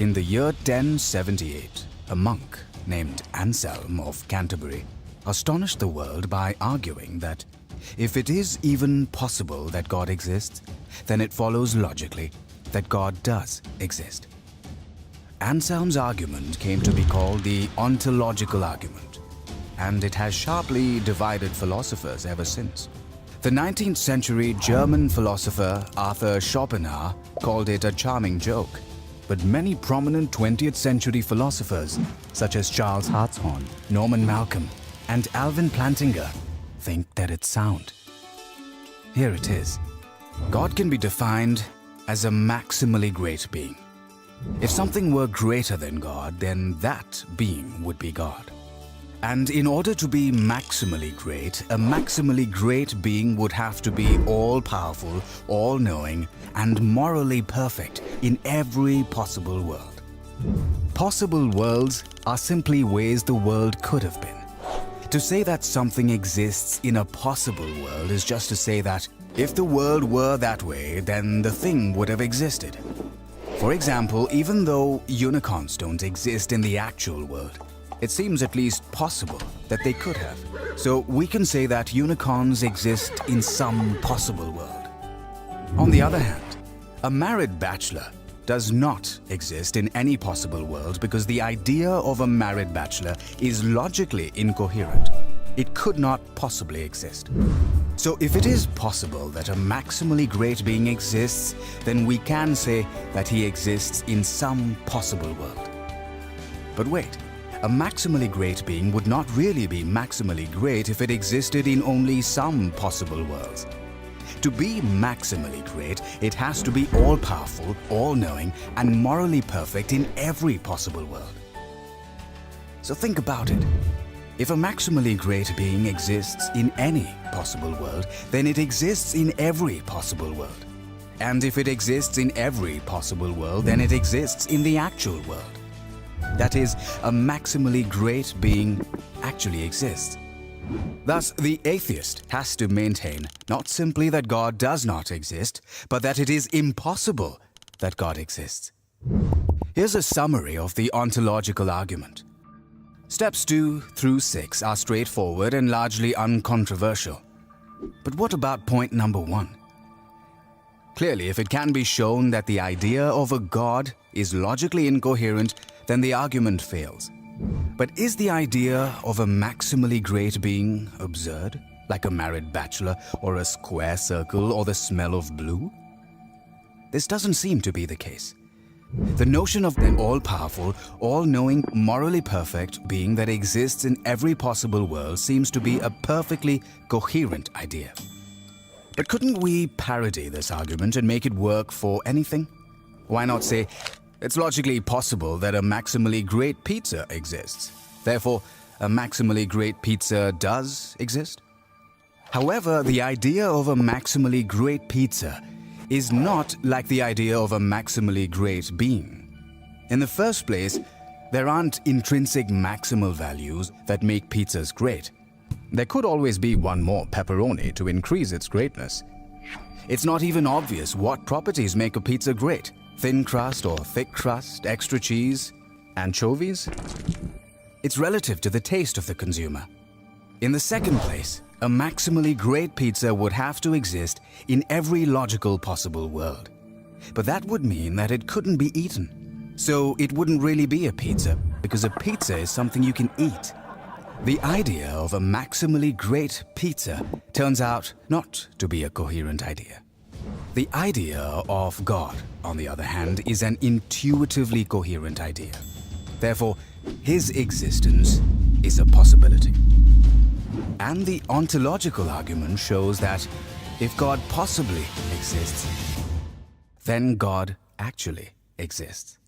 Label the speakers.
Speaker 1: In the year 1078, a monk named Anselm of Canterbury astonished the world by arguing that if it is even possible that God exists, then it follows logically that God does exist. Anselm's argument came to be called the ontological argument, and it has sharply divided philosophers ever since. The 19th century German philosopher Artur Shopenhauer called it a charming joke, but many prominent 20th century philosophers such as Çarls Hartshorn, Norman Malcolm, and Alvin Plantinga think that it's sound. Here it is. God can be defined as a maximally great being. If something were greater than God, then that being would be God. And in order to be maximally great, a maximally great being would have to be all-powerful, all-knowing, and morally perfect in every possible world. Possible worlds are simply ways the world could have been. To say that something exists in a possible world is just to say that if the world were that way, then the thing would have existed. For example, even though unicorns don't exist in the actual world, it seems at least possible that they could have. So we can say that unicorns exist in some possible world. On the other hand, a married bachelor does not exist in any possible world because the idea of a married bachelor is logically incoherent. It could not possibly exist. So if it is possible that a maximally great being exists, then we can say that he exists in some possible world. But wait. A maximally great being would not really be maximally great if it existed in only some possible worlds. To be maximally great, it has to be all-powerful, all-knowing, and morally perfect in every possible world. So think about it. If a maximally great being exists in any possible world, then it exists in every possible world. And if it exists in every possible world, then it exists in the actual world. That is, a maximally great being actually exists. Thus, the atheist has to maintain not simply that God does not exist, but that it is impossible that God exists. Here's a summary of the ontological argument. Steps 2 through 6 are straightforward and largely uncontroversial. But what about point number 1? Clearly, if it can be shown that the idea of a God is logically incoherent, then the argument fails. But is the idea of a maximally great being absurd, like a married bachelor or a square circle or the smell of blue? This doesn't seem to be the case. The notion of an all-powerful, all-knowing, morally perfect being that exists in every possible world seems to be a perfectly coherent idea. But couldn't we parody this argument and make it work for anything? Why not say, it's logically possible that a maximally great pizza exists. Therefore, a maximally great pizza does exist? However, the idea of a maximally great pizza is not like the idea of a maximally great being. In the first place, there aren't intrinsic maximal values that make pizzas great. There could always be one more pepperoni to increase its greatness. It's not even obvious what properties make a pizza great. Thin crust or thick crust, extra cheese, anchovies? It's relative to the taste of the consumer. In the second place, a maximally great pizza would have to exist in every logical possible world. But that would mean that it couldn't be eaten. So it wouldn't really be a pizza, because a pizza is something you can eat. The idea of a maximally great pizza turns out not to be a coherent idea. The idea of God, on the other hand, is an intuitively coherent idea. Therefore, his existence is a possibility. And the ontological argument shows that if God possibly exists, then God actually exists.